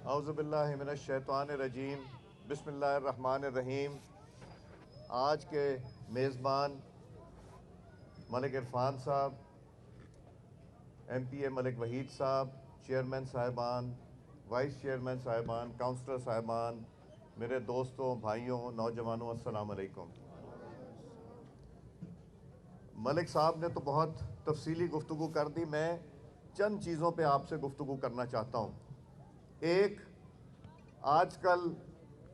اعوذ باللہ من الشیطان الرجیم بسم اللہ الرحمن الرحیم۔ آج کے میزبان ملک عرفان صاحب، ایم پی اے ملک وحید صاحب، چیئرمین صاحبان، وائس چیئرمین صاحبان، کاؤنسلر صاحبان، میرے دوستوں، بھائیوں، نوجوانوں، السلام علیکم۔ ملک صاحب نے تو بہت تفصیلی گفتگو کر دی، میں چند چیزوں پہ آپ سے گفتگو کرنا چاہتا ہوں۔ ایک، آج کل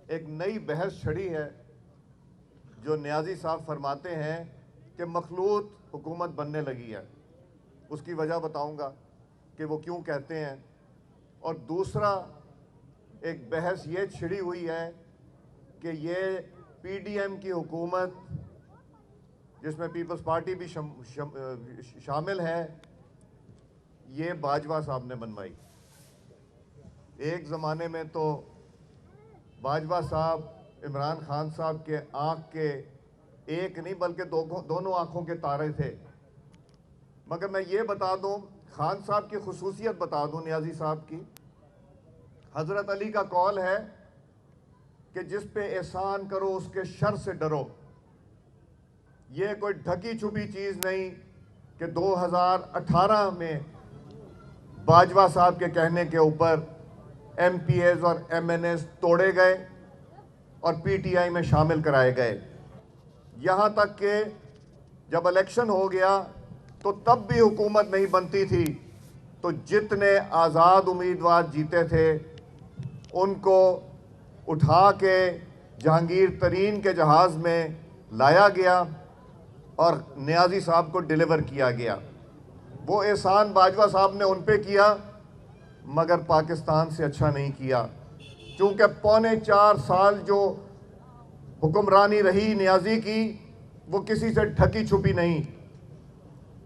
ایک نئی بحث چھڑی ہے جو نیازی صاحب فرماتے ہیں کہ مخلوط حکومت بننے لگی ہے۔ اس کی وجہ بتاؤں گا کہ وہ کیوں کہتے ہیں۔ اور دوسرا، ایک بحث یہ چھڑی ہوئی ہے کہ یہ پی ڈی ایم کی حکومت، جس میں پیپلز پارٹی بھی شامل ہے، یہ باجوہ صاحب نے بنوائی۔ ایک زمانے میں تو باجوہ صاحب عمران خان صاحب کے آنکھ کے ایک نہیں بلکہ دونوں آنکھوں کے تارے تھے۔ مگر میں یہ بتا دوں، خان صاحب کی خصوصیت بتا دوں، نیازی صاحب کی، حضرت علی کا قول ہے کہ جس پہ احسان کرو اس کے شر سے ڈرو۔ یہ کوئی ڈھکی چھپی چیز نہیں کہ 2018 میں باجوہ صاحب کے کہنے کے اوپر ایم پی ایز اور ایم این ایز توڑے گئے اور پی ٹی آئی میں شامل کرائے گئے۔ یہاں تک کہ جب الیکشن ہو گیا تو تب بھی حکومت نہیں بنتی تھی، تو جتنے آزاد امیدوار جیتے تھے ان کو اٹھا کے جہانگیر ترین کے جہاز میں لایا گیا اور نیازی صاحب کو ڈیلیور کیا گیا۔ وہ احسان باجوہ صاحب نے ان پہ کیا، مگر پاکستان سے اچھا نہیں کیا، چونکہ 4.25 سال جو حکمرانی رہی نیازی کی، وہ کسی سے ڈھکی چھپی نہیں۔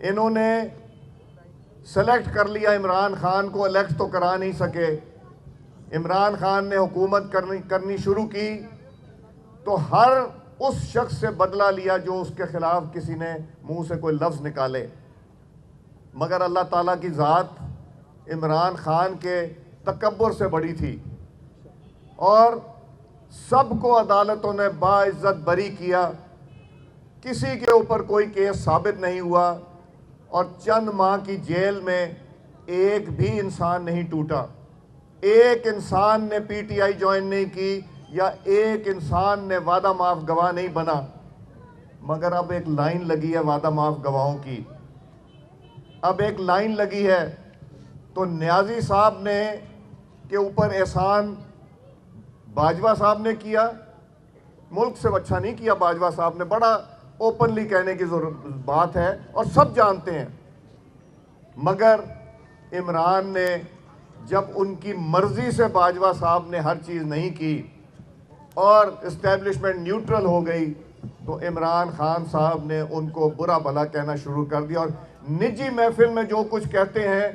انہوں نے سلیکٹ کر لیا عمران خان کو، الیکٹ تو کرا نہیں سکے۔ عمران خان نے حکومت کرنی شروع کی تو ہر اس شخص سے بدلہ لیا جو اس کے خلاف کسی نے منہ سے کوئی لفظ نکالے، مگر اللہ تعالیٰ کی ذات عمران خان کے تکبر سے بڑی تھی اور سب کو عدالتوں نے باعزت بری کیا۔ کسی کے اوپر کوئی کیس ثابت نہیں ہوا اور چند ماہ کی جیل میں ایک بھی انسان نہیں ٹوٹا۔ ایک انسان نے پی ٹی آئی جوائن نہیں کی یا ایک انسان نے وعدہ معاف گواہ نہیں بنا، مگر اب ایک لائن لگی ہے وعدہ معاف گواہوں کی، اب ایک لائن لگی ہے۔ تو نیازی صاحب نے کے اوپر احسان باجوہ صاحب نے کیا، ملک سے اچھا نہیں کیا باجوہ صاحب نے، بڑا اوپنلی کہنے کی بات ہے اور سب جانتے ہیں۔ مگر عمران نے جب ان کی مرضی سے باجوہ صاحب نے ہر چیز نہیں کی اور اسٹیبلشمنٹ نیوٹرل ہو گئی، تو عمران خان صاحب نے ان کو برا بھلا کہنا شروع کر دیا اور نجی محفل میں جو کچھ کہتے ہیں،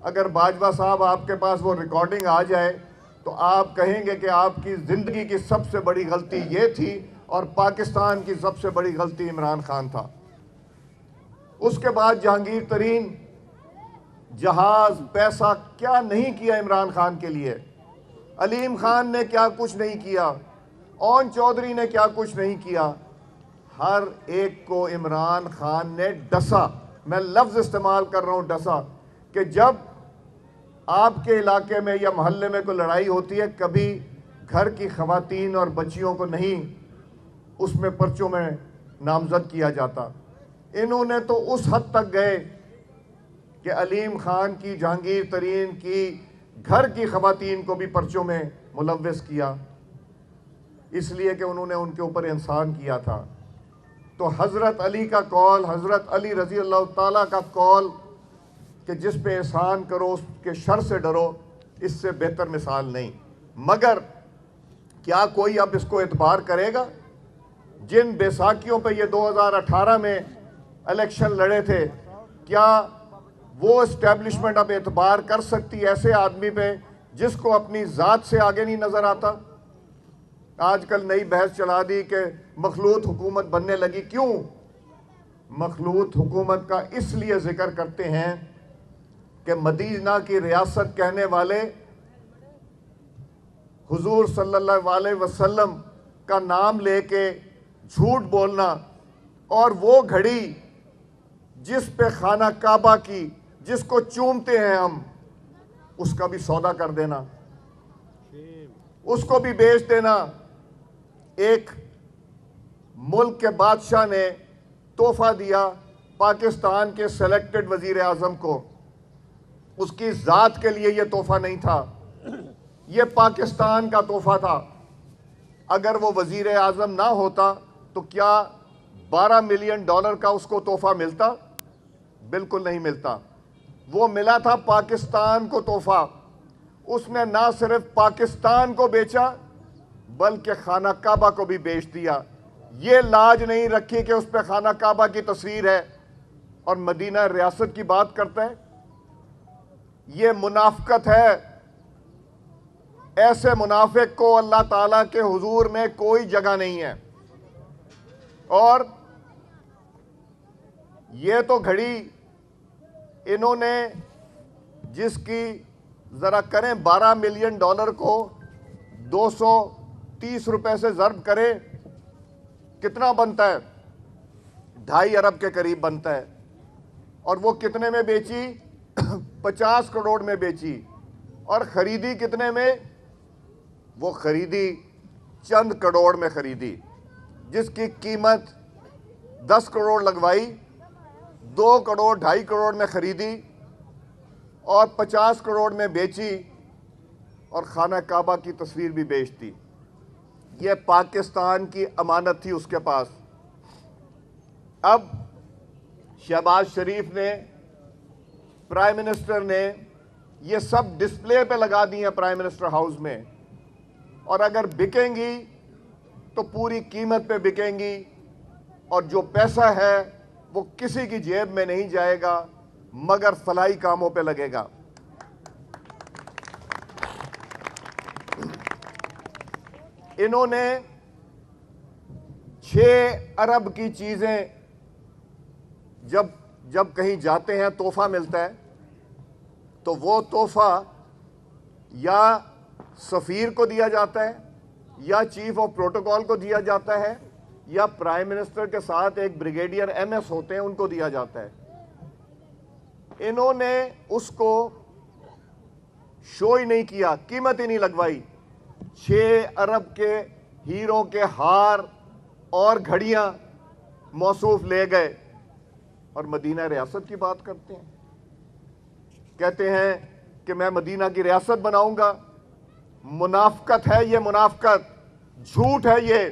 اگر باجوہ صاحب آپ کے پاس وہ ریکارڈنگ آ جائے تو آپ کہیں گے کہ آپ کی زندگی کی سب سے بڑی غلطی یہ تھی اور پاکستان کی سب سے بڑی غلطی عمران خان تھا۔ اس کے بعد جہانگیر ترین، جہاز، پیسہ کیا نہیں کیا عمران خان کے لیے، علیم خان نے کیا کچھ نہیں کیا، اون چودھری نے کیا کچھ نہیں کیا، ہر ایک کو عمران خان نے ڈسا۔ میں لفظ استعمال کر رہا ہوں ڈسا، کہ جب آپ کے علاقے میں یا محلے میں کوئی لڑائی ہوتی ہے، کبھی گھر کی خواتین اور بچیوں کو نہیں اس میں پرچوں میں نامزد کیا جاتا۔ انہوں نے تو اس حد تک گئے کہ علیم خان کی، جہانگیر ترین کی گھر کی خواتین کو بھی پرچوں میں ملوث کیا، اس لیے کہ انہوں نے ان کے اوپر احسان کیا تھا۔ تو حضرت علی کا قول، حضرت علی رضی اللہ تعالیٰ کا قول کہ جس پہ احسان کرو اس کے شر سے ڈرو، اس سے بہتر مثال نہیں۔ مگر کیا کوئی اب اس کو اعتبار کرے گا؟ جن بیساکھیوں پہ یہ 2018 میں الیکشن لڑے تھے، کیا وہ اسٹیبلشمنٹ اب اعتبار کر سکتی ایسے آدمی پہ جس کو اپنی ذات سے آگے نہیں نظر آتا؟ آج کل نئی بحث چلا دی کہ مخلوط حکومت بننے لگی۔ کیوں مخلوط حکومت کا اس لیے ذکر کرتے ہیں کہ مدینہ کی ریاست کہنے والے حضور صلی اللہ علیہ وسلم کا نام لے کے جھوٹ بولنا، اور وہ گھڑی جس پہ خانہ کعبہ کی، جس کو چومتے ہیں ہم، اس کا بھی سودا کر دینا، اس کو بھی بیچ دینا۔ ایک ملک کے بادشاہ نے تحفہ دیا پاکستان کے سلیکٹڈ وزیر اعظم کو، اس کی ذات کے لیے یہ تحفہ نہیں تھا، یہ پاکستان کا تحفہ تھا۔ اگر وہ وزیر اعظم نہ ہوتا تو کیا $12 ملین کا اس کو تحفہ ملتا؟ بالکل نہیں ملتا۔ وہ ملا تھا پاکستان کو تحفہ۔ اس نے نہ صرف پاکستان کو بیچا بلکہ خانہ کعبہ کو بھی بیچ دیا۔ یہ لاج نہیں رکھی کہ اس پہ خانہ کعبہ کی تصویر ہے اور مدینہ ریاست کی بات کرتا ہے۔ یہ منافقت ہے۔ ایسے منافق کو اللہ تعالیٰ کے حضور میں کوئی جگہ نہیں ہے۔ اور یہ تو گھڑی انہوں نے جس کی ذرا کریں $12 ملین کو 230 روپے سے ضرب کرے کتنا بنتا ہے؟ 2.5 ارب کے قریب بنتا ہے۔ اور وہ کتنے میں بیچی؟ 50 کروڑ میں بیچی۔ اور خریدی کتنے میں؟ وہ خریدی چند کروڑ میں خریدی، جس کی قیمت 10 کروڑ لگوائی، 2 کروڑ 2.5 کروڑ میں خریدی اور 50 کروڑ میں بیچی، اور خانہ کعبہ کی تصویر بھی بیچ دی۔ یہ پاکستان کی امانت تھی اس کے پاس۔ اب شہباز شریف نے، پرائم منسٹر نے یہ سب ڈسپلے پہ لگا دی ہیں پرائم منسٹر ہاؤس میں، اور اگر بکیں گی تو پوری قیمت پہ بکیں گی، اور جو پیسہ ہے وہ کسی کی جیب میں نہیں جائے گا مگر فلاحی کاموں پہ لگے گا۔ انہوں نے 6 ارب کی چیزیں جب کہیں جاتے ہیں تحفہ ملتا ہے تو وہ تحفہ یا سفیر کو دیا جاتا ہے، یا چیف آف پروٹوکول کو دیا جاتا ہے، یا پرائم منسٹر کے ساتھ ایک بریگیڈیئر ایم ایس ہوتے ہیں ان کو دیا جاتا ہے۔ انہوں نے اس کو شو ہی نہیں کیا، قیمت ہی نہیں لگوائی۔ 6 ارب کے ہیروں کے ہار اور گھڑیاں موصوف لے گئے، اور مدینہ ریاست کی بات کرتے ہیں، کہتے ہیں کہ میں مدینہ کی ریاست بناؤں گا۔ منافقت ہے یہ، منافقت، جھوٹ ہے یہ۔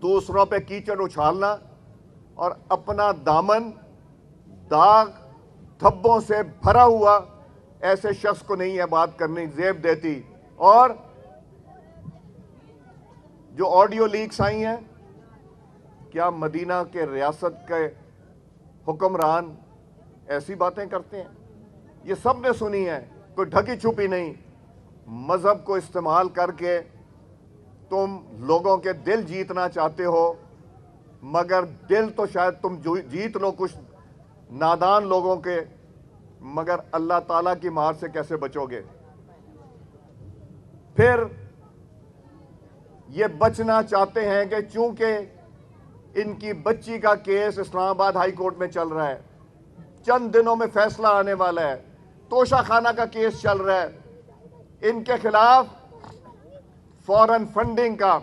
دوسروں پہ کیچڑ اچھالنا اور اپنا دامن داغ دھبوں سے بھرا ہوا، ایسے شخص کو نہیں ہے بات کرنی زیب دیتی۔ اور جو آڈیو لیکس آئی ہیں، کیا مدینہ کے ریاست کے حکمران ایسی باتیں کرتے ہیں؟ یہ سب نے سنی ہے، کوئی ڈھکی چھپی نہیں۔ مذہب کو استعمال کر کے تم لوگوں کے دل جیتنا چاہتے ہو، مگر دل تو شاید تم جیت لو کچھ نادان لوگوں کے، مگر اللہ تعالیٰ کی مار سے کیسے بچو گے؟ پھر یہ بچنا چاہتے ہیں کہ چونکہ ان کی بچی کا کیس اسلام آباد ہائی کورٹ میں چل رہا ہے، چند دنوں میں فیصلہ آنے والا ہے، توشہ خانہ کا کیس چل رہا ہے، ان کے خلاف فورن فنڈنگ کا،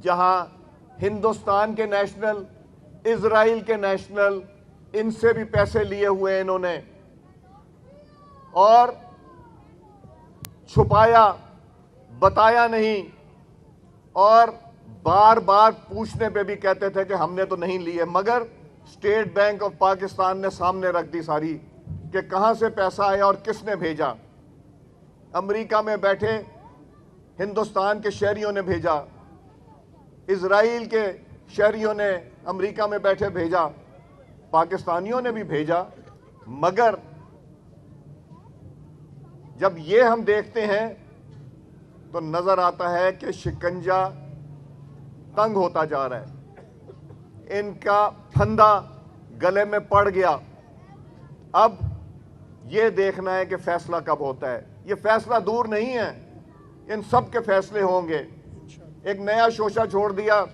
جہاں ہندوستان کے نیشنل، اسرائیل کے نیشنل، ان سے بھی پیسے لیے ہوئے انہوں نے، اور چھپایا، بتایا نہیں، اور بار بار پوچھنے پہ بھی کہتے تھے کہ ہم نے تو نہیں لیے، مگر اسٹیٹ بینک آف پاکستان نے سامنے رکھ دی ساری کہ کہاں سے پیسہ آیا اور کس نے بھیجا۔ امریکہ میں بیٹھے ہندوستان کے شہریوں نے بھیجا، اسرائیل کے شہریوں نے امریکہ میں بیٹھے بھیجا، پاکستانیوں نے بھی بھیجا، مگر جب یہ ہم دیکھتے ہیں تو نظر آتا ہے کہ شکنجہ تنگ ہوتا جا رہا ہے، ان کا پھندا گلے میں پڑ گیا۔ اب یہ دیکھنا ہے کہ فیصلہ کب ہوتا ہے۔ یہ فیصلہ دور نہیں ہے، ان سب کے فیصلے ہوں گے۔ ایک نیا شوشہ چھوڑ دیا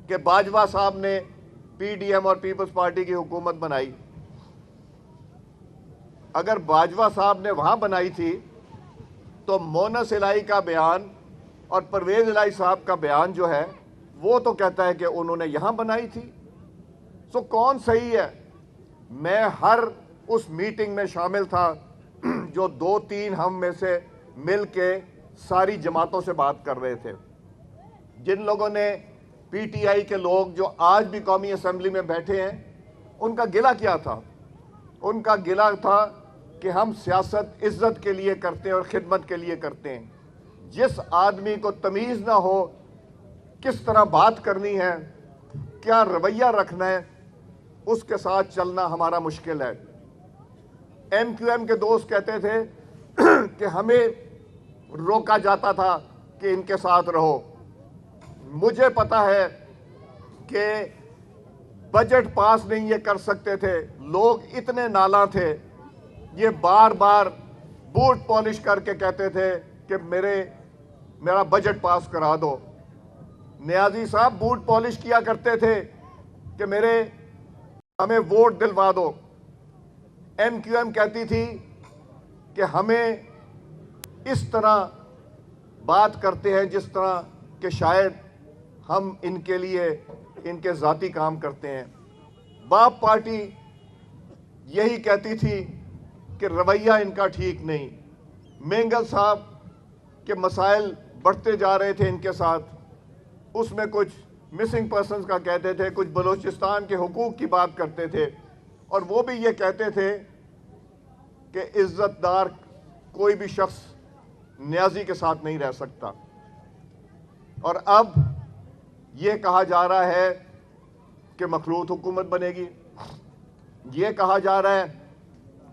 کہ باجوہ صاحب نے پی ڈی ایم اور پیپلز پارٹی کی حکومت بنائی۔ اگر باجوہ صاحب نے وہاں بنائی تھی تو مونس الہی کا بیان اور پرویز الہی صاحب کا بیان جو ہے وہ تو کہتا ہے کہ انہوں نے یہاں بنائی تھی۔ سو کون صحیح ہے؟ میں ہر اس میٹنگ میں شامل تھا جو 2-3 ہم میں سے مل کے ساری جماعتوں سے بات کر رہے تھے۔ جن لوگوں نے پی ٹی آئی کے لوگ جو آج بھی قومی اسمبلی میں بیٹھے ہیں، ان کا گلہ کیا تھا؟ ان کا گلہ تھا کہ ہم سیاست عزت کے لیے کرتے ہیں اور خدمت کے لیے کرتے ہیں۔ جس آدمی کو تمیز نہ ہو کس طرح بات کرنی ہے، کیا رویہ رکھنا ہے، اس کے ساتھ چلنا ہمارا مشکل ہے۔ ایم کیو ایم کے دوست کہتے تھے کہ ہمیں روکا جاتا تھا کہ ان کے ساتھ رہو۔ مجھے پتا ہے کہ بجٹ پاس نہیں یہ کر سکتے تھے، لوگ اتنے نالاں تھے، یہ بار بار بوٹ پالش کر کے کہتے تھے کہ میرا بجٹ پاس کرا دو۔ نیازی صاحب بوٹ پالش کیا کرتے تھے کہ ہمیں ووٹ دلوا دو۔ ایم کیو ایم کہتی تھی کہ ہمیں اس طرح بات کرتے ہیں جس طرح کہ شاید ہم ان کے لیے ان کے ذاتی کام کرتے ہیں۔ باپ پارٹی یہی کہتی تھی کہ رویہ ان کا ٹھیک نہیں۔ مینگل صاحب کے مسائل بڑھتے جا رہے تھے ان کے ساتھ، اس میں کچھ مسنگ پرسنز کا کہتے تھے، کچھ بلوچستان کے حقوق کی بات کرتے تھے، اور وہ بھی یہ کہتے تھے کہ عزت دار کوئی بھی شخص نیازی کے ساتھ نہیں رہ سکتا۔ اور اب یہ کہا جا رہا ہے کہ مخلوط حکومت بنے گی۔ یہ کہا جا رہا ہے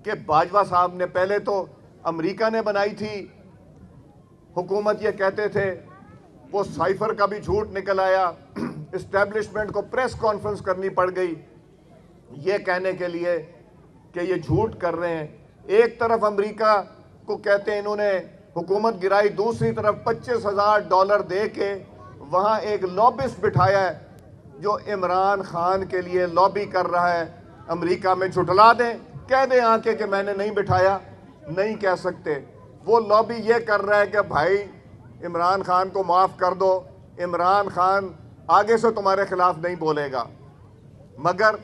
کہ باجوہ صاحب نے پہلے تو امریکہ نے بنائی تھی حکومت، یہ کہتے تھے، وہ سائفر کا بھی جھوٹ نکل آیا، اسٹیبلشمنٹ کو پریس کانفرنس کرنی پڑ گئی یہ کہنے کے لیے کہ یہ جھوٹ کر رہے ہیں۔ ایک طرف امریکہ کو کہتے ہیں انہوں نے حکومت گرائی، دوسری طرف $25,000 دے کے وہاں ایک لابسٹ بٹھایا ہے جو عمران خان کے لیے لابی کر رہا ہے۔ امریکہ میں جھٹلا دیں، کہہ دیں آ کے کہ میں نے نہیں بٹھایا، نہیں کہہ سکتے۔ وہ لابی یہ کر رہا ہے کہ بھائی عمران خان کو معاف کر دو، عمران خان آگے سے تمہارے خلاف نہیں بولے گا۔ مگر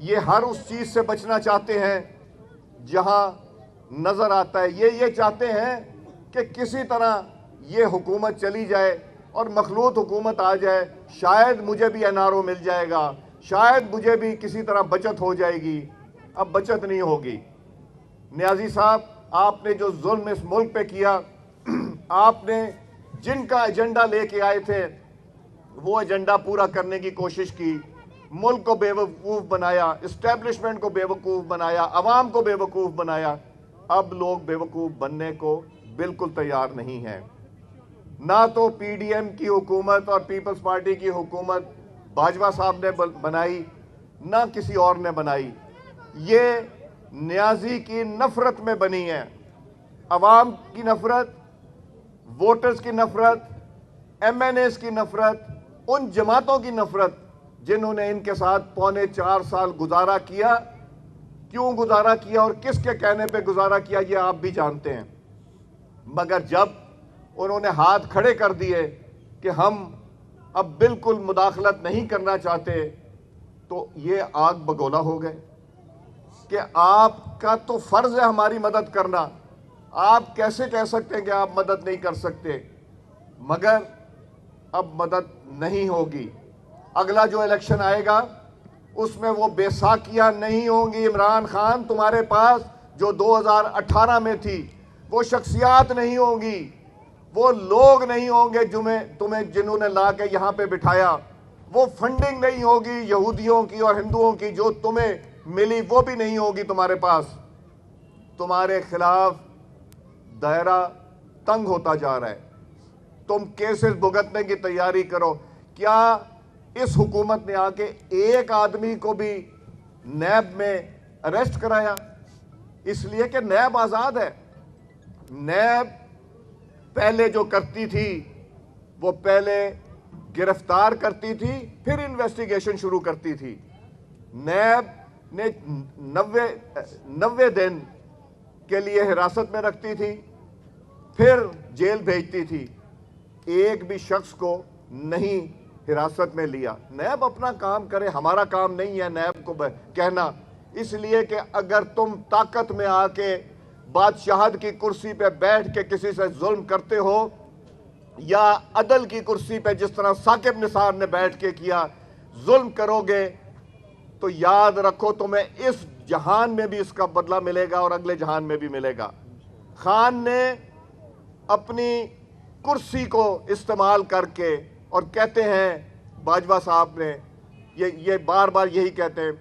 یہ ہر اس چیز سے بچنا چاہتے ہیں جہاں نظر آتا ہے، یہ چاہتے ہیں کہ کسی طرح یہ حکومت چلی جائے اور مخلوط حکومت آ جائے، شاید مجھے بھی این آر او مل جائے گا، شاید مجھے بھی کسی طرح بچت ہو جائے گی۔ اب بچت نہیں ہوگی۔ نیازی صاحب، آپ نے جو ظلم اس ملک پہ کیا، آپ نے جن کا ایجنڈا لے کے آئے تھے وہ ایجنڈا پورا کرنے کی کوشش کی، ملک کو بے وقوف بنایا، اسٹیبلشمنٹ کو بے وقوف بنایا، عوام کو بے وقوف بنایا۔ اب لوگ بے وقوف بننے کو بالکل تیار نہیں ہیں۔ نہ تو پی ڈی ایم کی حکومت اور پیپلز پارٹی کی حکومت باجوہ صاحب نے بنائی، نہ کسی اور نے بنائی، یہ نیازی کی نفرت میں بنی ہے۔ عوام کی نفرت، ووٹرز کی نفرت، ایم این ایز کی نفرت، ان جماعتوں کی نفرت جنہوں نے ان کے ساتھ 4.25 سال گزارا کیا۔ کیوں گزارا کیا اور کس کے کہنے پہ گزارا کیا یہ آپ بھی جانتے ہیں۔ مگر جب انہوں نے ہاتھ کھڑے کر دیے کہ ہم اب بالکل مداخلت نہیں کرنا چاہتے، تو یہ آگ بگولا ہو گئے کہ آپ کا تو فرض ہے ہماری مدد کرنا، آپ کیسے کہہ سکتے ہیں کہ آپ مدد نہیں کر سکتے؟ مگر اب مدد نہیں ہوگی۔ اگلا جو الیکشن آئے گا اس میں وہ بے ساکیاں نہیں ہوں گی۔ عمران خان تمہارے پاس جو 2018 میں تھی، وہ شخصیات نہیں ہوں گی، وہ لوگ نہیں ہوں گے تمہیں جنہوں نے لا کے یہاں پہ بٹھایا، وہ فنڈنگ نہیں ہوگی یہودیوں کی اور ہندوؤں کی جو تمہیں ملی، وہ بھی نہیں ہوگی تمہارے پاس۔ تمہارے خلاف دائرہ تنگ ہوتا جا رہا ہے، تم کیسز بھگتنے کی تیاری کرو۔ کیا اس حکومت نے آ کے ایک آدمی کو بھی نیب میں اریسٹ کرایا؟ اس لیے کہ نیب آزاد ہے، نیب پہلے جو کرتی تھی وہ پہلے گرفتار کرتی تھی پھر انویسٹیگیشن شروع کرتی تھی. نیب نے 90 دن کے لیے حراست میں رکھتی تھی پھر جیل بھیجتی تھی. ایک بھی شخص کو نہیں حراست میں لیا. نیب اپنا کام کرے, ہمارا کام نہیں ہے نیب کو کہنا. اس لیے کہ اگر تم طاقت میں آ کے بادشاہت کی کرسی پہ بیٹھ کے کسی سے ظلم کرتے ہو یا عدل کی کرسی پہ جس طرح ثاقب نثار نے بیٹھ کے کیا ظلم کرو گے تو یاد رکھو تمہیں اس جہان میں بھی اس کا بدلہ ملے گا اور اگلے جہان میں بھی ملے گا. خان نے اپنی کرسی کو استعمال کر کے, اور کہتے ہیں باجوہ صاحب نے یہ بار بار یہی کہتے ہیں,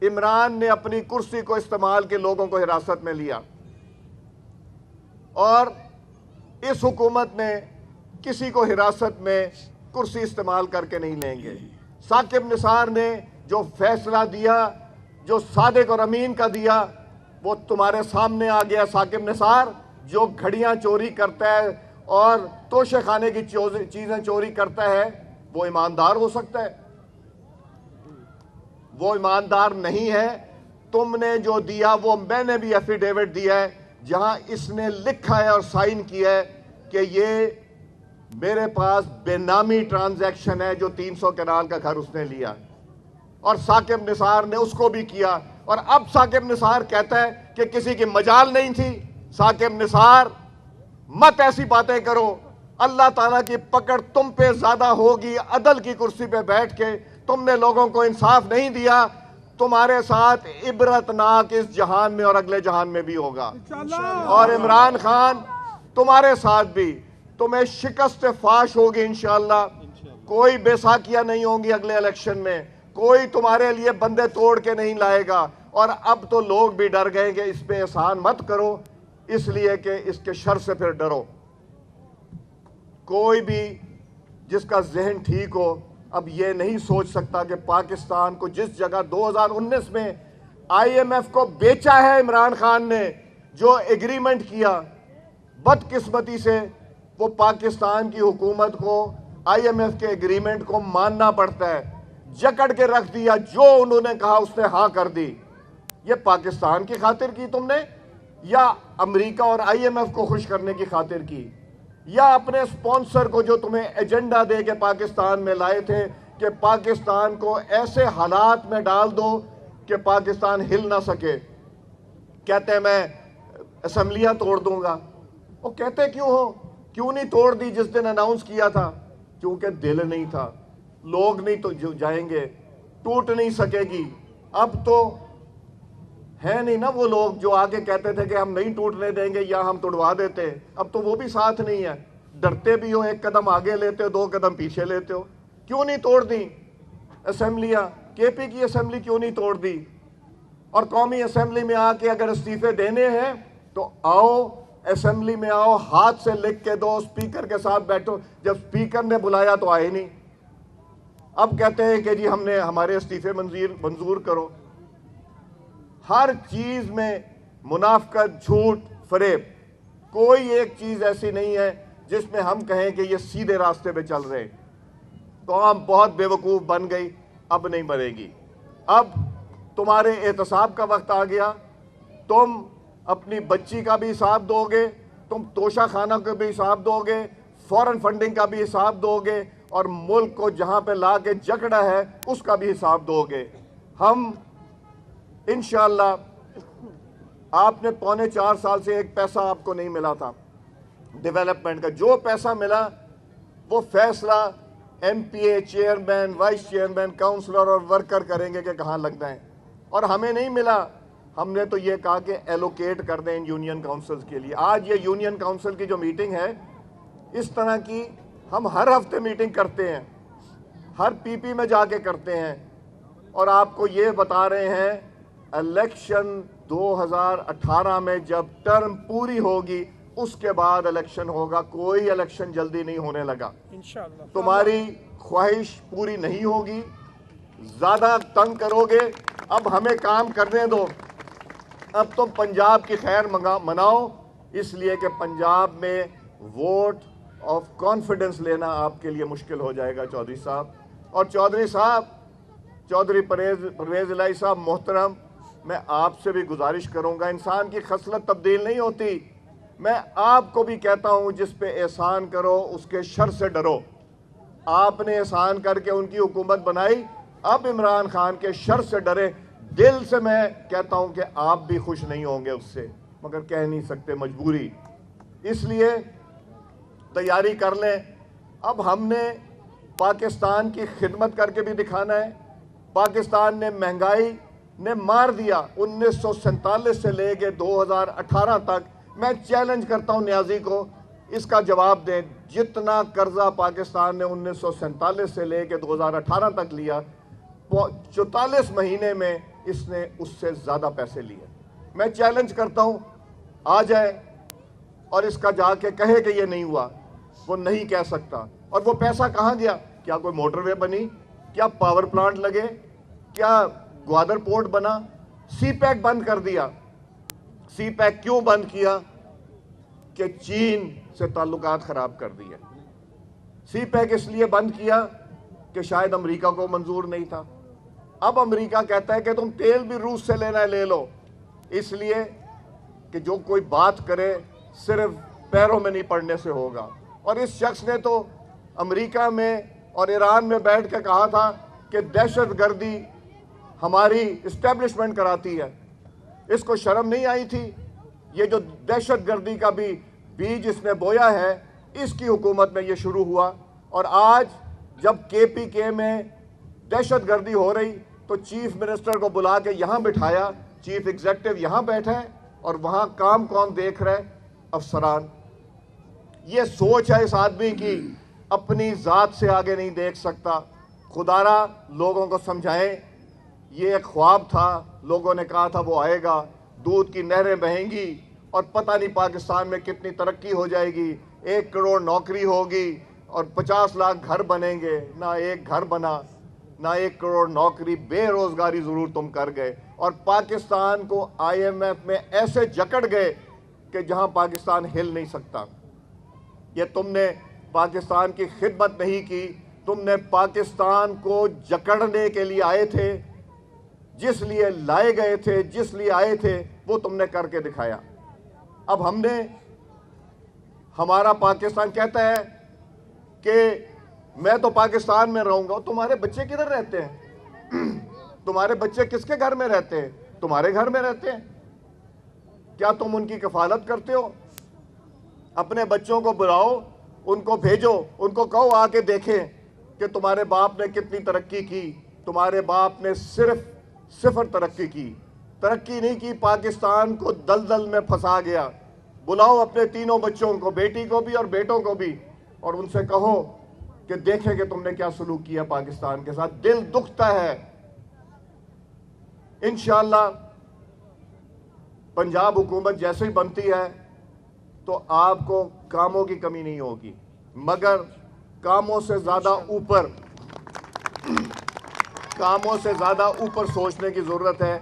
عمران نے اپنی کرسی کو استعمال کے لوگوں کو حراست میں لیا, اور اس حکومت میں کسی کو حراست میں کرسی استعمال کر کے نہیں لیں گے. ثاقب نثار نے جو فیصلہ دیا, جو صادق اور امین کا دیا, وہ تمہارے سامنے آ گیا. ثاقب نثار جو گھڑیاں چوری کرتا ہے اور توشے خانے کی چیزیں چوری کرتا ہے وہ ایماندار ہو سکتا ہے؟ وہ ایماندار نہیں ہے. تم نے جو دیا وہ میں نے بھی ایفیڈیوٹ دیا ہے جہاں اس نے لکھا ہے اور سائن کیا ہے کہ یہ میرے پاس بے نامی ٹرانزیکشن ہے جو 300 کنال کا گھر اس نے لیا, اور ثاقب نثار نے اس کو بھی کیا. اور اب ثاقب نثار کہتا ہے کہ کسی کی مجال نہیں تھی. ثاقب نثار مت ایسی باتیں کرو, اللہ تعالیٰ کی پکڑ تم پہ زیادہ ہوگی. عدل کی کرسی پہ بیٹھ کے تم نے لوگوں کو انصاف نہیں دیا, تمہارے ساتھ عبرتناک اس جہان میں اور اگلے جہان میں بھی ہوگا. اور عمران خان تمہارے ساتھ بھی تمہیں شکست فاش ہوگی انشاءاللہ. کوئی بیساکیاں نہیں ہوں گی اگلے الیکشن میں, کوئی تمہارے لیے بندے توڑ کے نہیں لائے گا. اور اب تو لوگ بھی ڈر گئے کہ اس پہ احسان مت کرو, اس لیے کہ اس کے شر سے پھر ڈرو. کوئی بھی جس کا ذہن ٹھیک ہو اب یہ نہیں سوچ سکتا کہ پاکستان کو جس جگہ 2019 میں آئی ایم ایف کو بیچا ہے عمران خان نے, جو ایگریمنٹ کیا, بدقسمتی سے وہ پاکستان کی حکومت کو آئی ایم ایف کے ایگریمنٹ کو ماننا پڑتا ہے. جکڑ کے رکھ دیا, جو انہوں نے کہا اس نے ہاں کر دی. یہ پاکستان کی خاطر کی تم نے, یا امریکہ اور آئی ایم ایف کو خوش کرنے کی خاطر کی, یا اپنے سپانسر کو جو تمہیں ایجنڈا دے کے پاکستان میں لائے تھے کہ پاکستان کو ایسے حالات میں ڈال دو کہ پاکستان ہل نہ سکے. کہتے ہیں میں اسمبلیاں توڑ دوں گا. وہ کہتے کیوں ہو, کیوں نہیں توڑ دی جس دن اناؤنس کیا تھا؟ کیونکہ دل نہیں تھا. لوگ نہیں تو جائیں گے, ٹوٹ نہیں سکے گی. اب تو ہے نہیں نا وہ لوگ جو آگے کہتے تھے کہ ہم نہیں ٹوٹنے دیں گے یا ہم توڑوا دیتے. اب تو وہ بھی ساتھ نہیں ہے. ڈرتے بھی ہو, ایک قدم آگے لیتے ہو, 2 قدم پیچھے لیتے ہو. کیوں نہیں توڑ دی اسمبلیاں؟ کے پی کی اسمبلی کیوں نہیں توڑ دی؟ اور قومی اسمبلی میں آ کے اگر استعفے دینے ہیں تو آؤ, اسمبلی میں آؤ, ہاتھ سے لکھ کے دو, اسپیکر کے ساتھ بیٹھو. جب اسپیکر نے بلایا تو آئے نہیں. اب کہتے ہیں کہ جی ہم نے ہمارے استعفے منظور کرو. ہر چیز میں منافقت, جھوٹ, فریب. کوئی ایک چیز ایسی نہیں ہے جس میں ہم کہیں کہ یہ سیدھے راستے پہ چل رہے. قوم بہت بے وقوف بن گئی, اب نہیں بنے گی. اب تمہارے احتساب کا وقت آ گیا. تم اپنی بچی کا بھی حساب دو گے, تم توشہ خانہ کا بھی حساب دو گے, فورن فنڈنگ کا بھی حساب دو گے, اور ملک کو جہاں پہ لا کے جکڑا ہے اس کا بھی حساب دو گے. ہم انشاءاللہ, آپ نے 3.25 سال سے ایک پیسہ آپ کو نہیں ملا تھا ڈیولپمنٹ کا. جو پیسہ ملا وہ فیصلہ ایم پی اے, چیئرمین, وائس چیئرمین, کاؤنسلر اور ورکر کریں گے کہ کہاں لگنا ہے. اور ہمیں نہیں ملا. ہم نے تو یہ کہا کہ ایلوکیٹ کر دیں ان یونین کاؤنسلز کے لیے. آج یہ یونین کاؤنسل کی جو میٹنگ ہے, اس طرح کی ہم ہر ہفتے میٹنگ کرتے ہیں, ہر پی پی میں جا کے کرتے ہیں, اور آپ کو یہ بتا رہے ہیں الیکشن 2018 میں جب ٹرم پوری ہوگی اس کے بعد الیکشن ہوگا. کوئی الیکشن جلدی نہیں ہونے لگا. تمہاری خواہش پوری نہیں ہوگی, زیادہ تنگ کرو گے. اب ہمیں کام کرنے دو. اب تم پنجاب کی خیر مناؤ, اس لیے کہ پنجاب میں ووٹ آف کانفیڈنس لینا آپ کے لیے مشکل ہو جائے گا چودھری صاحب. اور چودھری پرویز الہی صاحب محترم، میں آپ سے بھی گزارش کروں گا، انسان کی خصلت تبدیل نہیں ہوتی. میں آپ کو بھی کہتا ہوں، جس پہ احسان کرو اس کے شر سے ڈرو. آپ نے احسان کر کے ان کی حکومت بنائی، اب عمران خان کے شر سے ڈرے. دل سے میں کہتا ہوں کہ آپ بھی خوش نہیں ہوں گے اس سے، مگر کہہ نہیں سکتے، مجبوری. اس لیے تیاری کر لیں. اب ہم نے پاکستان کی خدمت کر کے بھی دکھانا ہے. پاکستان نے مہنگائی نے مار دیا 1947 سے لے کے 2018 تک. میں چیلنج کرتا ہوں نیازی کو، اس کا جواب دیں. جتنا قرضہ پاکستان نے 1947 سے لے کے 2018 تک لیا، 44 مہینے میں اس نے اس سے زیادہ پیسے لیے. میں چیلنج کرتا ہوں، آ جائے اور اس کا جا کے کہے کہ یہ نہیں ہوا. وہ نہیں کہہ سکتا. اور وہ پیسہ کہاں گیا؟ کیا کوئی موٹر وے بنی؟ کیا پاور پلانٹ لگے؟ کیا گوادر پورٹ بنا؟ سی پیک بند کر دیا. سی پیک کیوں بند کیا؟ کہ چین سے تعلقات خراب کر دیے. سی پیک اس لیے بند کیا کہ شاید امریکہ کو منظور نہیں تھا. اب امریکہ کہتا ہے کہ تم تیل بھی روس سے لینا ہے لے لو، اس لیے کہ جو کوئی بات کرے صرف پیروں میں نہیں پڑنے سے ہوگا. اور اس شخص نے تو امریکہ میں اور ایران میں بیٹھ کے کہا تھا کہ دہشت گردی ہماری اسٹیبلشمنٹ کراتی ہے. اس کو شرم نہیں آئی تھی؟ یہ جو دہشت گردی کا بھی بیج اس نے بویا ہے، اس کی حکومت میں یہ شروع ہوا. اور آج جب کے پی کے میں دہشت گردی ہو رہی تو چیف منسٹر کو بلا کے یہاں بٹھایا. چیف ایگزیکٹو یہاں بیٹھے اور وہاں کام کون دیکھ رہے؟ افسران. یہ سوچ ہے اس آدمی کی، اپنی ذات سے آگے نہیں دیکھ سکتا. خدارا لوگوں کو سمجھائیں، یہ ایک خواب تھا. لوگوں نے کہا تھا وہ آئے گا، دودھ کی نہریں بہیں گی اور پتہ نہیں پاکستان میں کتنی ترقی ہو جائے گی، 1 کروڑ نوکری ہوگی اور 50 لاکھ گھر بنیں گے. نہ ایک گھر بنا، نہ 1 کروڑ نوکری. بے روزگاری ضرور تم کر گئے اور پاکستان کو IMF میں ایسے جکڑ گئے کہ جہاں پاکستان ہل نہیں سکتا. یہ تم نے پاکستان کی خدمت نہیں کی، تم نے پاکستان کو جکڑنے کے لیے آئے تھے. جس لیے لائے گئے تھے، جس لیے آئے تھے، وہ تم نے کر کے دکھایا. اب ہم نے، ہمارا پاکستان کہتا ہے کہ میں تو پاکستان میں رہوں گا. تمہارے بچے کدھر رہتے ہیں؟ تمہارے بچے کس کے گھر میں رہتے ہیں؟ تمہارے گھر میں رہتے ہیں. کیا تم ان کی کفالت کرتے ہو؟ اپنے بچوں کو بلاؤ، ان کو بھیجو، ان کو کہو آ کے دیکھیں کہ تمہارے باپ نے کتنی ترقی کی. تمہارے باپ نے صرف 0 ترقی کی، ترقی نہیں کی، پاکستان کو دلدل میں پھنسا گیا. بلاؤ اپنے تینوں بچوں کو، بیٹی کو بھی اور بیٹوں کو بھی، اور ان سے کہو کہ دیکھیں کہ تم نے کیا سلوک کیا پاکستان کے ساتھ. دل دکھتا ہے. انشاءاللہ پنجاب حکومت جیسے ہی بنتی ہے تو آپ کو کاموں کی کمی نہیں ہوگی، مگر کاموں سے زیادہ اوپر سوچنے کی ضرورت ہے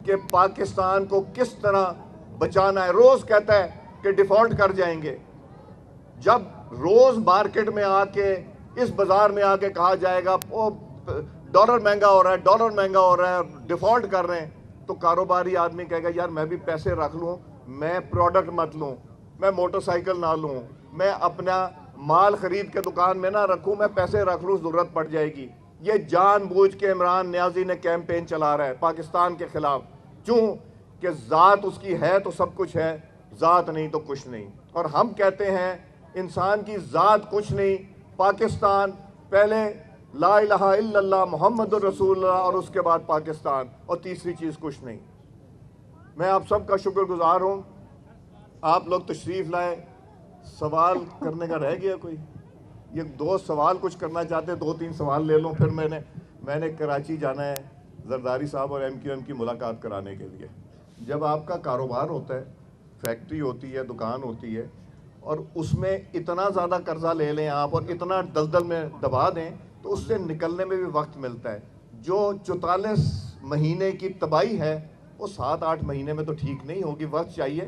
کہ پاکستان کو کس طرح بچانا ہے. روز کہتا ہے کہ ڈیفالٹ کر جائیں گے. جب روز مارکیٹ میں آ کے، اس بازار میں آ کے کہا جائے گا وہ ڈالر مہنگا ہو رہا ہے، ڈالر مہنگا ہو رہا ہے، ڈیفالٹ کر رہے ہیں، تو کاروباری آدمی کہے گا یار میں بھی پیسے رکھ لوں، میں پروڈکٹ مت لوں، میں موٹر سائیکل نہ لوں، میں اپنا مال خرید کے دکان میں نہ رکھوں، میں پیسے رکھ لوں، ضرورت پڑ جائے گی. یہ جان بوجھ کے عمران نیازی نے کیمپین چلا رہا ہے پاکستان کے خلاف. کیوں؟ کہ ذات اس کی ہے تو سب کچھ ہے، ذات نہیں تو کچھ نہیں. اور ہم کہتے ہیں انسان کی ذات کچھ نہیں. پاکستان پہلے لا الہ الا اللہ محمد الرسول اللہ، اور اس کے بعد پاکستان، اور تیسری چیز کچھ نہیں. میں آپ سب کا شکر گزار ہوں. آپ لوگ تشریف لائے. سوال کرنے کا رہ گیا کوئی؟ یہ 2 سوال کچھ کرنا چاہتے، 2-3 سوال لے لوں. پھر میں نے کراچی جانا ہے زرداری صاحب اور MQM کی ملاقات کرانے کے لیے. جب آپ کا کاروبار ہوتا ہے، فیکٹری ہوتی ہے، دکان ہوتی ہے، اور اس میں اتنا زیادہ قرضہ لے لیں آپ اور اتنا دلدل میں دبا دیں تو اس سے نکلنے میں بھی وقت ملتا ہے. جو 44 مہینے کی تباہی ہے وہ 7-8 مہینے میں تو ٹھیک نہیں ہوگی، وقت چاہیے.